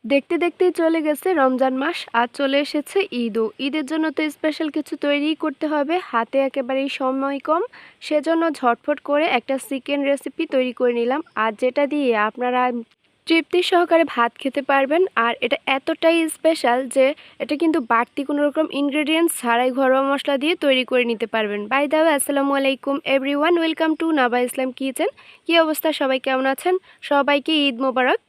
দেখতে দেখতেই চলে গেছে রমজান মাস আর চলে এসেছে ঈদও। ঈদের জন্য তো স্পেশাল কিছু তৈরি করতে হবে, হাতে একেবারেই সময় কম। সেজন্য ঝটফট করে একটা চিকেন রেসিপি তৈরি করে নিলাম, আর যেটা দিয়ে আপনারা তৃপ্তি সহকারে ভাত খেতে পারবেন। আর এটা এতটাই স্পেশাল যে এটা কিন্তু বাড়তি কোনো রকম ইনগ্রেডিয়েন্টস ছাড়াই ঘরোয়া মশলা দিয়ে তৈরি করে নিতে পারবেন। বাই দ্য ওয়ে, আসসালামু আলাইকুম everyone, welcome to Naba Islam kitchen. কী অবস্থা, সবাই কেমন আছেন? সবাইকে ঈদ মোবারক।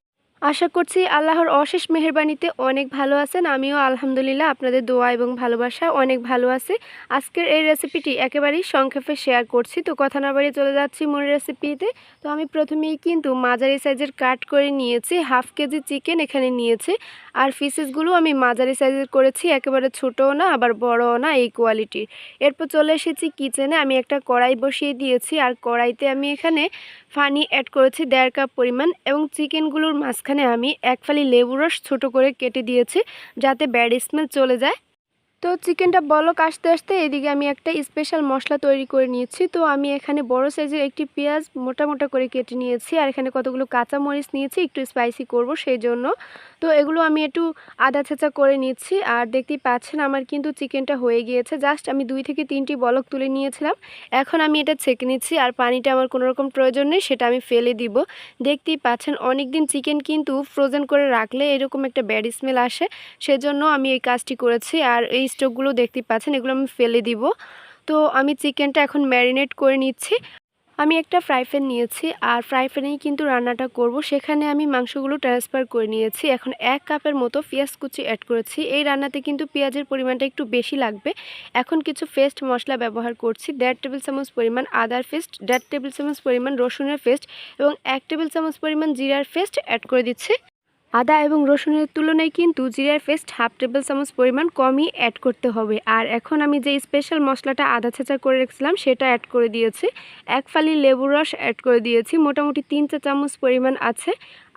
আশা করছি আল্লাহর অশেষ মেহেরবানিতে অনেক ভালো আছেন। আমিও আলহামদুলিল্লাহ আপনাদের দোয়া এবং ভালোবাসা অনেক ভালো আছি। আজকের এই রেসিপিটি একেবারেই সংক্ষেপে শেয়ার করছি, তো কথা না বাড়িয়ে চলে যাচ্ছি মূল রেসিপিতে। তো আমি প্রথমেই কিন্তু মাঝারি সাইজের কাট করে নিয়েছি, হাফ কেজি চিকেন এখানে নিয়েছি। আর পিসেসগুলো আমি মাঝারি সাইজের করেছি, একেবারে ছোটও না আবার বড়ও না, এই কোয়ালিটির। এরপর চলে এসেছি কিচেনে, আমি একটা কড়াই বসিয়ে দিয়েছি, আর কড়াইতে আমি এখানে পানি অ্যাড করেছি 1.5 কাপ পরিমাণ, এবং চিকেনগুলোর মাঝখানে আমি এক ফালি লেবুর রস ছোটো করে কেটে দিয়েছি যাতে ব্যাড স্মেল চলে যায়। তো চিকেনটা বলক আসতে আসতে এদিকে আমি একটা স্পেশাল মশলা তৈরি করে নিয়েছি। তো আমি এখানে বড় সাইজের একটি পেঁয়াজ মোটা মোটা করে কেটে নিয়েছি, আর এখানে কতগুলো কাঁচা মরিচ নিয়েছি একটু স্পাইসি করব সেই জন্য। তো এগুলো আমি একটু আদা ছেঁচা করে নিচ্ছি। আর দেখতেই পাচ্ছেন আমার কিন্তু চিকেনটা হয়ে গিয়েছে, জাস্ট আমি 2 থেকে 3টি বলক তুলে নিয়েছিলাম। এখন আমি এটা ছেঁকে নিচ্ছি, আর পানিটা আমার কোনো রকম প্রয়োজন নেই, সেটা আমি ফেলে দিব। দেখতেই পাচ্ছেন অনেক দিন চিকেন কিন্তু ফ্রোজেন করে রাখলে এরকম একটা ব্যাড স্মেল আসে, সেজন্য আমি এই কাজটি করেছি। আর এই স্টকগুলো দেখতে পাচ্ছেন এগুলো আমি ফেলে দিব। তো আমি চিকেনটা এখন ম্যারিনেট করে নিচ্ছি। আমি একটা ফ্রাই প্যান নিয়েছি, আর ফ্রাই প্যানেই কিন্তু রান্নাটা করব। সেখানে আমি মাংসগুলো ট্রান্সফার করে নিয়েছি। এখন 1 কাপের মতো পেঁয়াজ কুচি অ্যাড করেছি। এই রান্নাতে কিন্তু পেঁয়াজের পরিমাণটা একটু বেশি লাগবে। এখন কিছু পেস্ট মশলা ব্যবহার করছি, 1.5 টেবিল চামচ পরিমাণ আদার পেস্ট, 1.5 টেবিল চামচ পরিমাণ রসুনের পেস্ট এবং 1 টেবিল চামচ পরিমাণ জিরার পেস্ট অ্যাড করে দিচ্ছি। আদা এবং রসুনের তুলনায় কিন্তু জিরার পেস্ট হাফ টেবিল চামচ পরিমাণ কমই অ্যাড করতে হবে। আর এখন আমি যে স্পেশাল মশলাটা আদা ছেঁচা করে রেখেছিলাম সেটা অ্যাড করে দিয়েছি। এক ফালি লেবুর রস অ্যাড করে দিয়েছি, মোটামুটি 3 চা চামচ পরিমাণ আছে।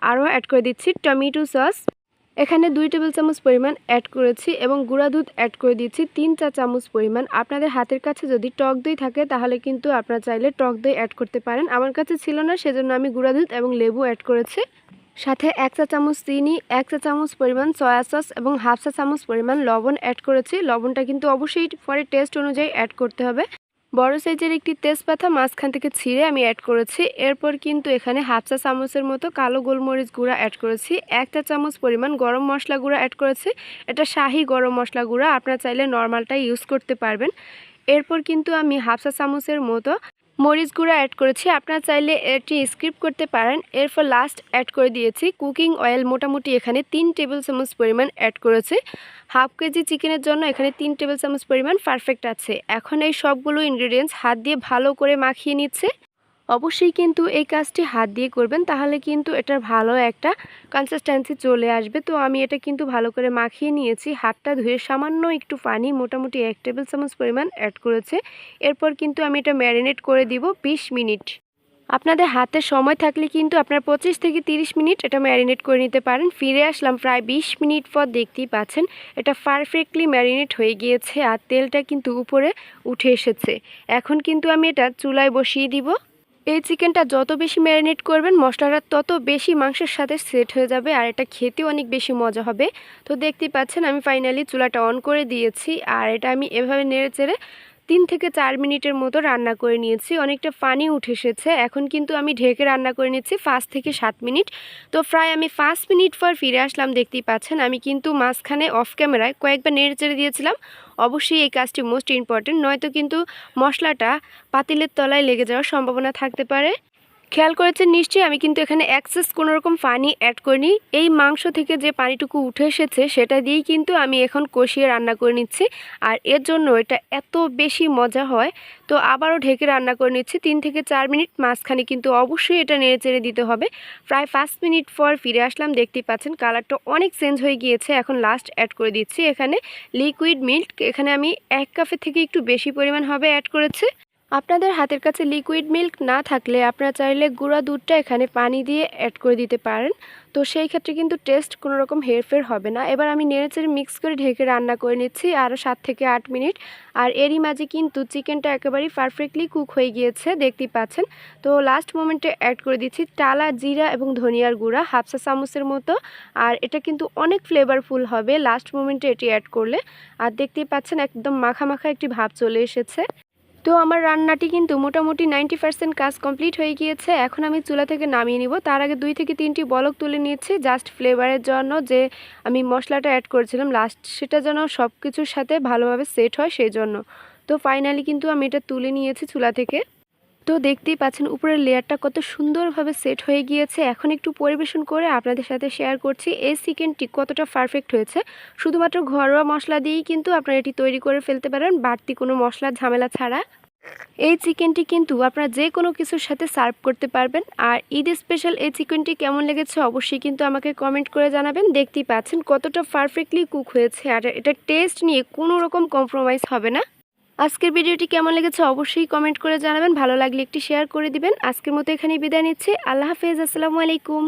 আরও অ্যাড করে দিচ্ছি টমেটো সস, এখানে 2 টেবিল চামচ পরিমাণ অ্যাড করেছি, এবং গুঁড়া দুধ অ্যাড করে দিচ্ছি 3 চা চামচ পরিমাণ। আপনাদের হাতের কাছে যদি টক দই থাকে তাহলে কিন্তু আপনারা চাইলে টক দই অ্যাড করতে পারেন। আমার কাছে ছিল না, সেজন্য আমি গুঁড়া দুধ এবং লেবু অ্যাড করেছি। সাথে 1 চা চামচ চিনি, 1 চা চামচ পরিমাণ সয়া সস এবং হাফ চা চামচ পরিমাণ লবণ অ্যাড করেছি। লবণটা কিন্তু অবশ্যই পরে টেস্ট অনুযায়ী অ্যাড করতে হবে। বড় সাইজের একটি তেজপাতা মাঝখান থেকে ছিঁড়ে আমি অ্যাড করেছি। এরপর কিন্তু এখানে হাফ চা চামচের মতো কালো গোলমরিচ গুঁড়া অ্যাড করেছি, 1 চা চামচ পরিমাণ গরম মশলা গুঁড়া অ্যাড করেছি। এটা শাহি গরম মশলা গুঁড়া, আপনারা চাইলে নর্মালটা ইউজ করতে পারবেন। এরপর কিন্তু আমি হাফ চা চামচের মতো মরিচ গুঁড়া অ্যাড করেছি, আপনারা চাইলে এটি স্কিপ করতে পারেন। এরপর লাস্ট অ্যাড করে দিয়েছি কুকিং অয়েল, মোটামুটি এখানে 3 টেবিল চামচ পরিমাণ অ্যাড করেছি। হাফ কেজি চিকেনের জন্য এখানে 3 টেবিল চামচ পরিমাণ পারফেক্ট আছে। এখন এই সবগুলো ইনগ্রেডিয়েন্টস হাত দিয়ে ভালো করে মাখিয়ে নিচ্ছে। অবশ্যই কিন্তু এই কাজটি হাত দিয়ে করবেন, তাহলে কিন্তু এটার ভালো একটা কনসিস্টেন্সি চলে আসবে। তো আমি এটা কিন্তু ভালো করে মাখিয়ে নিয়েছি, হাতটা ধুয়ে সামান্য একটু পানি মোটামুটি 1 টেবিল চামচ পরিমাণ অ্যাড করেছে। এরপর কিন্তু আমি এটা ম্যারিনেট করে দিব 20 মিনিট। আপনাদের হাতে সময় থাকলে কিন্তু আপনার 25 থেকে 30 মিনিট এটা ম্যারিনেট করে নিতে পারেন। ফিরে আসলাম প্রায় 20 মিনিট পর, দেখতেই পাচ্ছেন এটা পারফেক্টলি ম্যারিনেট হয়ে গিয়েছে, আর তেলটা কিন্তু উপরে উঠে এসেছে। এখন কিন্তু আমি এটা চুলায় বসিয়ে দিব। এই চিকেনটা যত বেশি ম্যারিনেট করবেন মশলাটা তত বেশি মাংসের সাথে সেট হয়ে যাবে, আর এটা খেতেও অনেক বেশি মজা হবে। তো দেখতেই পাচ্ছেন আমি ফাইনালি চুলাটা অন করে দিয়েছি, আর এটা আমি এভাবে নেড়েচেড়ে 3 থেকে 4 মিনিটের মতো রান্না করে নিয়েছি। অনেকটা পানি উঠে এসেছে। এখন কিন্তু আমি ঢেকে রান্না করে নিচ্ছি 5 থেকে 7 মিনিট। তো প্রায় আমি 5 মিনিট পর ফিরে আসলাম। দেখতেই পাচ্ছেন আমি কিন্তু মাঝখানে অফ ক্যামেরায় কয়েকবার নেড়েচেড়ে দিয়েছিলাম। অবশ্যই এই কাজটি মোস্ট ইম্পর্টেন্ট, নয়তো কিন্তু মশলাটা পাতিলের তলায় লেগে যাওয়ার সম্ভাবনা থাকতে পারে। খেয়াল করেছেন নিশ্চয়ই আমি কিন্তু এখানে এক্সেস কোনো রকম পানি অ্যাড করিনি। এই মাংস থেকে যে পানিটুকু উঠে এসেছে সেটা দিয়েই কিন্তু আমি এখন কষিয়ে রান্না করে নিচ্ছি, আর এর জন্য এটা এত বেশি মজা হয়। তো আবারও ঢেকে রান্না করে নিচ্ছি 3 থেকে 4 মিনিট। মাঝখানে কিন্তু অবশ্যই এটা নেড়েচেড়ে দিতে হবে। প্রায় 5 মিনিট পর ফিরে আসলাম। দেখতেই পাচ্ছেন কালারটা অনেক চেঞ্জ হয়ে গিয়েছে। এখন লাস্ট অ্যাড করে দিচ্ছি এখানে লিকুইড মিল্ক, এখানে আমি 1 কাপের থেকে একটু বেশি পরিমাণ হবে অ্যাড করেছি। আপনাদের হাতের কাছে লিকুইড মিল্ক না থাকলে আপনারা চাইলে গুঁড়া দুধটা এখানে পানি দিয়ে অ্যাড করে দিতে পারেন। তো সেই ক্ষেত্রে কিন্তু টেস্ট কোনো রকম হেরফের হবে না। এবার আমি নেড়েচেড়ে মিক্স করে ঢেকে রান্না করে নিচ্ছি আরও 7 থেকে 8 মিনিট। আর এরই মাঝে কিন্তু চিকেনটা একেবারেই পারফেক্টলি কুক হয়ে গিয়েছে, দেখতেই পাচ্ছেন। তো লাস্ট মোমেন্টে অ্যাড করে দিচ্ছি টালা জিরা এবং ধনিয়ার গুঁড়া হাফ চা চামচের মতো। আর এটা কিন্তু অনেক ফ্লেভারফুল হবে লাস্ট মোমেন্টে এটি অ্যাড করলে। আর দেখতেই পাচ্ছেন একদম মাখা মাখা একটি ভাব চলে এসেছে। তো আমার রান্নাটি কিন্তু মোটামুটি 90% কাজ কমপ্লিট হয়ে গিয়েছে। এখন আমি চুলা থেকে নামিয়ে নিব। তার আগে 2 থেকে 3টি বলক তুলে নিয়েছি জাস্ট ফ্লেভারের জন্য, যে আমি মশলাটা অ্যাড করেছিলাম লাস্ট, সেটা যেন সব কিছুর সাথে ভালোভাবে সেট হয় সেই জন্য। তো ফাইনালি কিন্তু আমি এটা তুলে নিয়েছি চুলা থেকে। তো দেখতেই পাচ্ছেন উপরের লেয়ারটা কত সুন্দরভাবে সেট হয়ে গিয়েছে। এখন একটু পরিবেশন করে আপনাদের সাথে শেয়ার করছি এই চিকেনটি কতটা পারফেক্ট হয়েছে। শুধুমাত্র ঘরোয়া মশলা দিয়েই কিন্তু আপনারা এটি তৈরি করে ফেলতে পারেন, বাড়তি কোনো মশলার ঝামেলা ছাড়া। এই চিকেনটি কিন্তু আপনারা যে কোনো কিছুর সাথে সার্ভ করতে পারবেন। আর ঈদ স্পেশাল এই চিকেনটি কেমন লেগেছে অবশ্যই কিন্তু আমাকে কমেন্ট করে জানাবেন। দেখতেই পাচ্ছেন কতটা পারফেক্টলি কুক হয়েছে, আর এটা টেস্ট নিয়ে কোনো রকম কম্প্রোমাইজ হবে না। আজকের ভিডিওটি কেমন লেগেছে অবশ্যই কমেন্ট করে জানাবেন। ভালো লাগলে একটি শেয়ার করে দিবেন। আজকের মতো এখানেই বিদায় নিচ্ছি। আল্লাহ হাফেজ, আসসালামু আলাইকুম।